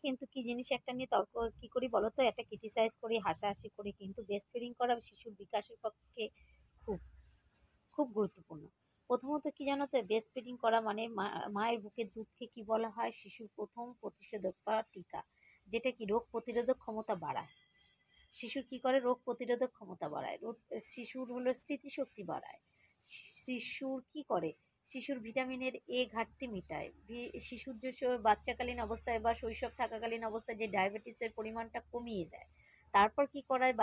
কিন্তু কি জিনিস একটা নিয়ে তর্ক কি করি বলো তো, একটা ক্রিটিসাইজ করি, হাসাহাসি করি, কিন্তু ব্রেস্ট ফিডিং করা শিশুর বিকাশের পক্ষে খুব খুব গুরুত্বপূর্ণ। প্রথমত কি জানো তো, ব্রেস্ট ফিডিং করা মানে মায়ের বুকের দুধকে কি বলা হয়, শিশুর প্রথম প্রতিষেধক বা টিকা, যেটা কি রোগ প্রতিরোধক ক্ষমতা বাড়ায়। শিশুর কি করে, রোগ প্রতিরোধক ক্ষমতা বাড়ায়, শিশুর হলো স্মৃতিশক্তি বাড়ায়, শিশুর কি করে, শিশুর ভিটামিনের এ ঘাটতি মেটায়, শিশুর যে বাচ্চাকালীন অবস্থায় বা শৈশব থাকাকালীন অবস্থায় যে ডায়াবেটিসের পরিমাণটা কমিয়ে দেয়। তারপর কি করায়,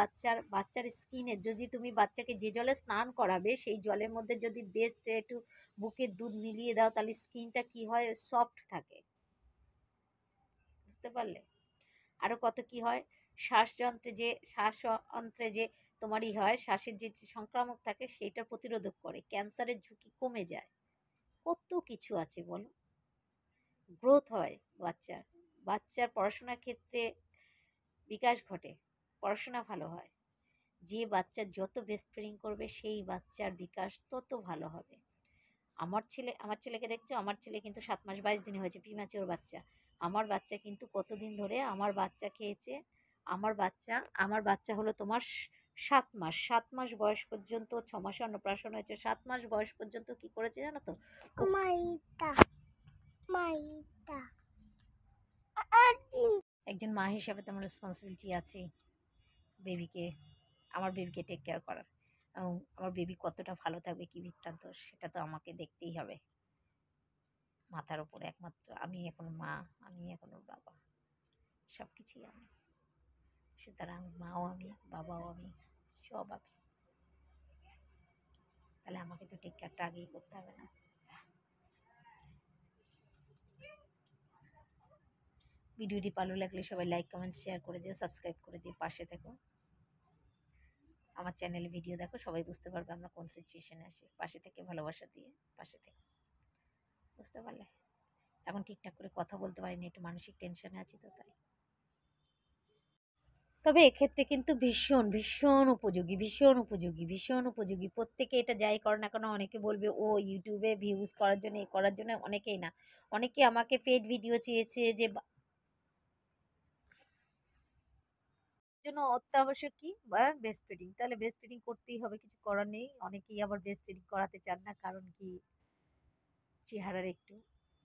বাচ্চার স্কিনে যদি তুমি বাচ্চাকে যে জলে স্নান করাবে সেই জলের মধ্যে যদি বেশ একটু বুকের দুধ মিলিয়ে দাও, তাহলে স্কিনটা কি হয়, সফট থাকে। বুঝতে পারলে? আরও কত কি হয়, শ্বাসযন্ত্রে যে তোমারই হয়, শ্বাসের যে সংক্রামক থাকে সেটা প্রতিরোধক করে, ক্যান্সারের ঝুঁকি কমে যায়, কত কিছু আছে বলো। গ্রোথ হয় বাচ্চার পড়াশোনার ক্ষেত্রে বিকাশ ঘটে, পড়াশোনা ভালো হয়। যে বাচ্চা যত ব্রেস্ট ফিডিং করবে সেই বাচ্চার বিকাশ তত ভালো হবে। আমার ছেলেকে দেখছো, আমার ছেলে কিন্তু 7 মাস 22 দিনে হয়েছে, প্রিম্যাচিওর বাচ্চা। আমার বাচ্চা কিন্তু কতদিন ধরে আমার বাচ্চা খেয়েছে, আমার বাচ্চা হলো তোমার 7 মাস, 7 মাস বয়স পর্যন্ত, 6 মাসে অন্নপ্রাশন হয়েছে, 7 মাস বয়স পর্যন্ত কি করেছে জানো তো, মাইটা মাইটা একজন মা হিসাবে তোমার রেসপন্সিবিলিটি আছে আমার বেবিকে টেক কেয়ার করার, এবং আমার বেবি কতটা ভালো থাকবে কি বৃত্তান্ত, সেটা তো আমাকে দেখতেই হবে। মাথার উপরে একমাত্র আমি এখন মা, আমি এখন ওর বাবা, সব কিছুই আমি। সুতরাং মাও আমি, বাবাও আমি, সব আমি। তাহলে আমাকে তো টেক কেয়ারটা আগেই করতে হবে না? ভিডিওটি ভালো লাগলে সবাই লাইক কমেন্ট শেয়ার করে দিও, সাবস্ক্রাইব করে দিয়ে পাশে থেকো। আমার চ্যানেলে ভিডিও দেখো, সবাই বুঝতে পারবে আমরা কোন সিচুয়েশনে আছি। পাশে থেকে ভালোবাসা দিয়ে পাশে থেকে, বুঝতে পারলে? এখন ঠিকঠাক করে কথা বলতে পারিনি, একটু মানসিক টেনশনে আছি তো তাই। তবে এক্ষেত্রে কিন্তু ভীষণ ভীষণ উপযোগী, ভীষণ উপযোগী, ভীষণ উপযোগী। প্রত্যেকে এটা যাই করো না কেন, অনেকে বলবে ও ইউটিউবে ভিউজ করার জন্য, এ করার জন্য, অনেকেই না, অনেকে আমাকে পেড ভিডিও চেয়েছে যে জন্য অত্যাবশ্যক কি বা ব্রেস্ট ফিডিং, তাহলে ব্রেস্ট ফিডিং করতেই হবে, কিছু করার নেই। অনেকেই আবার ব্রেস্ট ফিডিং করাতে চান না, কারণ কি চেহারার একটু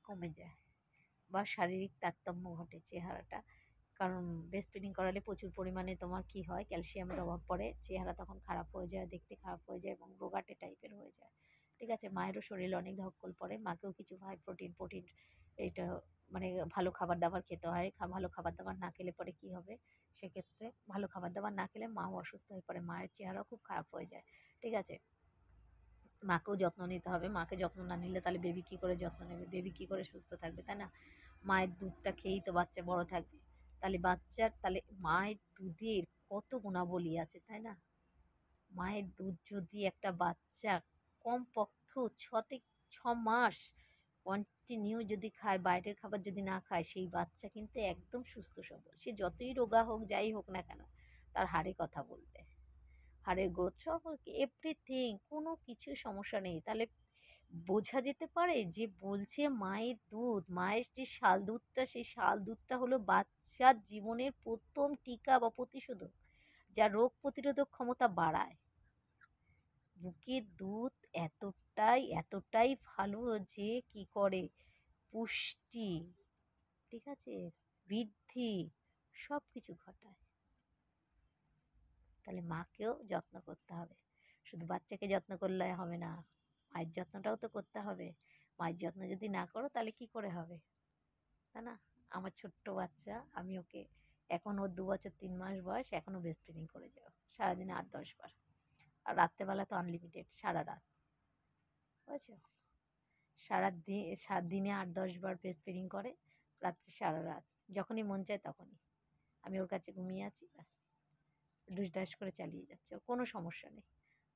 কমে যায় বা শারীরিক তারতম্য ঘটে চেহারাটা। কারণ ব্রেস্ট ফিডিং করালে প্রচুর পরিমাণে তোমার কি হয়, ক্যালসিয়ামের অভাব পড়ে, চেহারা তখন খারাপ হয়ে যায়, দেখতে খারাপ হয়ে যায় এবং রোগাটে টাইপের হয়ে যায়। ঠিক আছে, মায়েরও শরীরে অনেক ধকল পড়ে, মাকেও কিছু হাই প্রোটিন এটা মানে ভালো খাবার দাবার খেতে হয়। ভালো খাবার দাবার না খেলে পরে কি হবে, সেক্ষেত্রে ভালো খাবার দাবার না খেলে মাও অসুস্থ হয়ে পড়ে, মায়ের চেহারাও খুব খারাপ হয়ে যায়। ঠিক আছে, মাকেও যত্ন নিতে হবে, মাকে যত্ন না নিলে তাহলে বেবি কী করে যত্ন নেবে, বেবি কী করে সুস্থ থাকবে, তাই না? মায়ের দুধটা খেয়েই তো বাচ্চা বড় থাকবে। তাহলে মায়ের দুধের কত গুণাবলী আছে, তাই না? মায়ের দুধ যদি একটা বাচ্চা কমপক্ষেও 6 মাস কন্টিনিউ যদি খায়, বাইরের খাবার যদি না খায়, সেই বাচ্চা কিন্তু একদম সুস্থ সবল। সে যতই রোগা হোক, যাই হোক না কেন, তার হাড়ে কথা বলবে, হাড়ের গ্রোথ সব এভরিথিং, কোনো কিছু সমস্যা নেই। তাহলে বোঝা যেতে পারে যে বলছে মায়ের দুধ, মায়ের যে শাল দুধটা, সেই শাল দুধটা হলো বাচ্চার জীবনের প্রথম টিকা বা প্রতিষেধক, যা রোগ প্রতিরোধক ক্ষমতা বাড়ায়। বুকের দুধ এতটাই ভালো যে কি করে, পুষ্টি, ঠিক আছে, বৃদ্ধি, সব কিছু ঘটায়। তাহলে মাকেও যত্ন করতে হবে, শুধু বাচ্চাকে যত্ন করলে হবে না, মায়ের যত্নটাও তো করতে হবে। মায়ের যত্ন যদি না করো তাহলে কি করে হবে, তাই না? আমার ছোট্ট বাচ্চা, আমি ওকে, এখন ওর 2 বছর 3 মাস বয়স, এখনও ব্রেস্ট ফিডিং করে যাও সারাদিনে 8-10 বার। আর রাত্রেবেলা তো আনলিমিটেড, সারা রাত, বুঝেছো? দিনে 8-10 বার ব্রেস্ট ফিডিং করে, রাত্রে সারা রাত, যখনই মন চায় তখনই। আমি ওর কাছে ঘুমিয়ে আছি, ব্যাস ডুসডাস করে চালিয়ে যাচ্ছে, ওর কোনো সমস্যা নেই।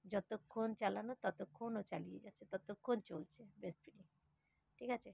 যতক্ষণ চালানো ততক্ষণ ও চালিয়ে যাচ্ছে, ততক্ষণ চলছে ব্রেস্ট ফিডিং। ঠিক আছে?